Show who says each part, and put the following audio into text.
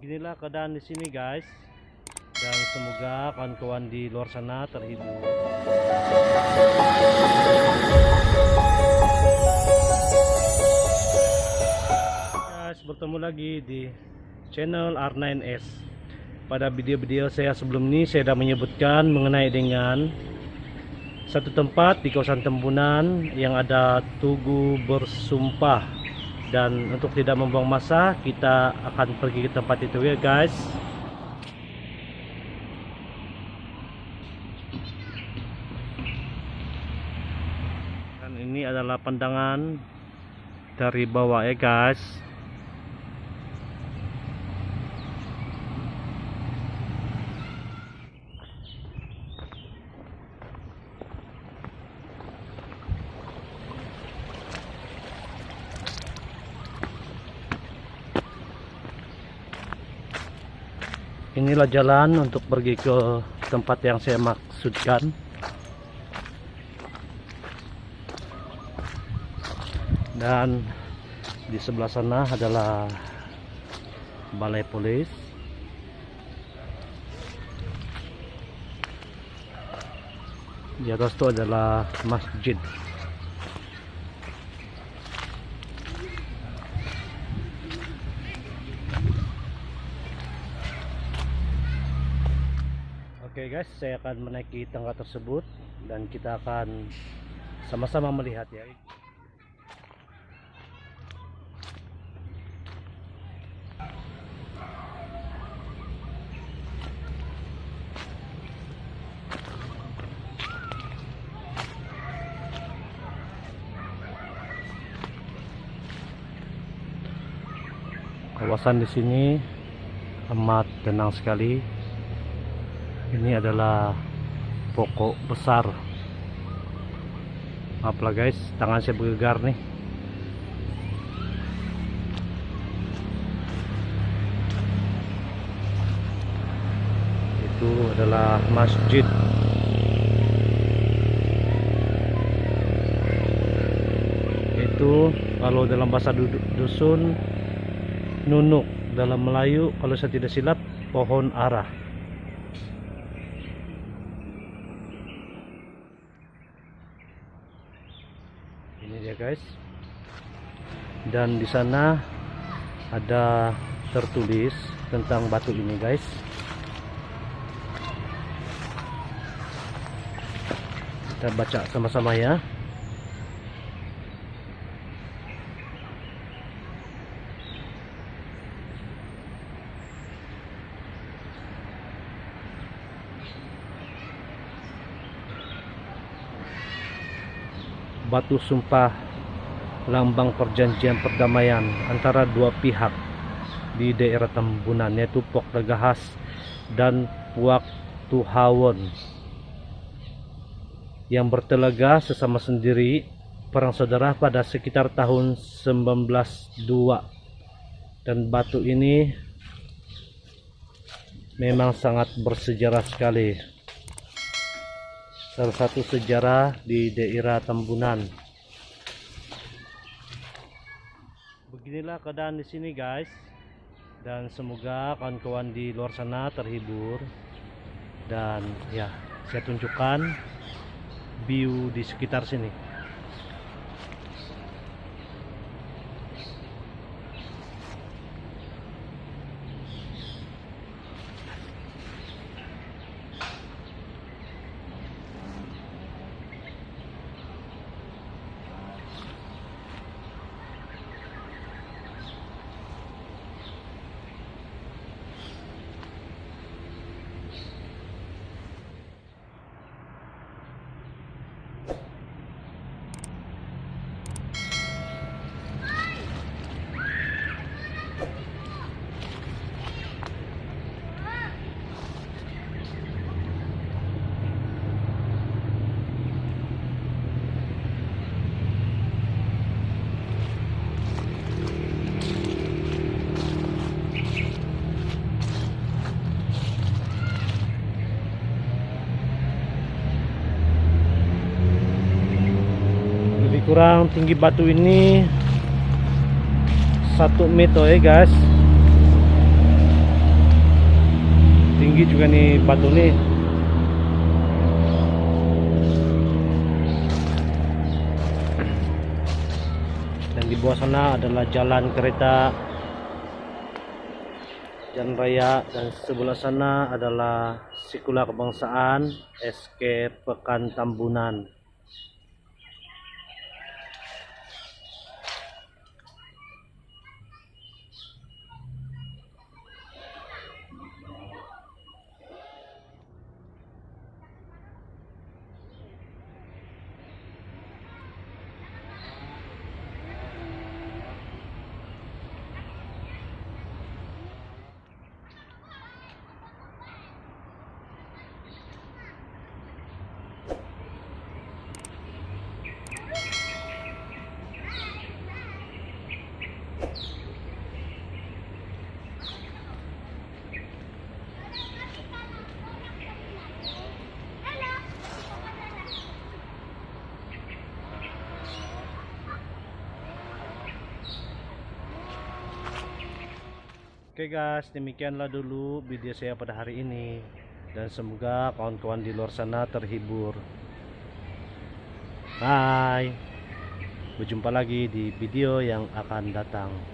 Speaker 1: Beginilah keadaan di sini guys, dan semoga kawan-kawan di luar sana terhibur. Guys, bertemu lagi di channel R9S. Pada video-video saya sebelum ini saya sudah menyebutkan mengenai dengan satu tempat di kawasan Tembunan yang ada tugu bersumpah. Dan untuk tidak membuang masa, kita akan pergi ke tempat itu ya guys. Dan ini adalah pandangan dari bawah ya guys. Inilah jalan untuk pergi ke tempat yang saya maksudkan. Dan di sebelah sana adalah balai polis. Di atas itu adalah masjid. Oke guys, saya akan menaiki tangga tersebut dan kita akan sama-sama melihat ya. Kawasan di sini amat tenang sekali. Ini adalah pokok besar. Maaflah guys, tangan saya bergegar nih. Itu adalah masjid. Itu kalau dalam bahasa dusun nunuk, dalam Melayu kalau saya tidak silap pohon ara. Ini dia guys. Dan di sana ada tertulis tentang batu ini guys. Kita baca sama-sama ya. Batu sumpah lambang perjanjian perdamaian antara dua pihak di daerah Tembunan, yaitu Pok Dagahas dan Puak Tuhawon, yang bertelaga sesama sendiri perang saudara pada sekitar tahun 1902. Dan batu ini memang sangat bersejarah sekali. Salah satu sejarah di daerah Tembunan. Beginilah keadaan di sini guys, dan semoga kawan-kawan di luar sana terhibur. Dan ya, saya tunjukkan view di sekitar sini. kurang tinggi batu ini 1 meter ya guys. juga nih batu nih. Dan di bawah sana adalah jalan kereta, jalan raya, dan sebelah sana adalah Sekolah Kebangsaan SK Pekan Tambunan. Oke guys, demikianlah dulu video saya pada hari ini, dan semoga kawan-kawan di luar sana terhibur. Bye, berjumpa lagi di video yang akan datang.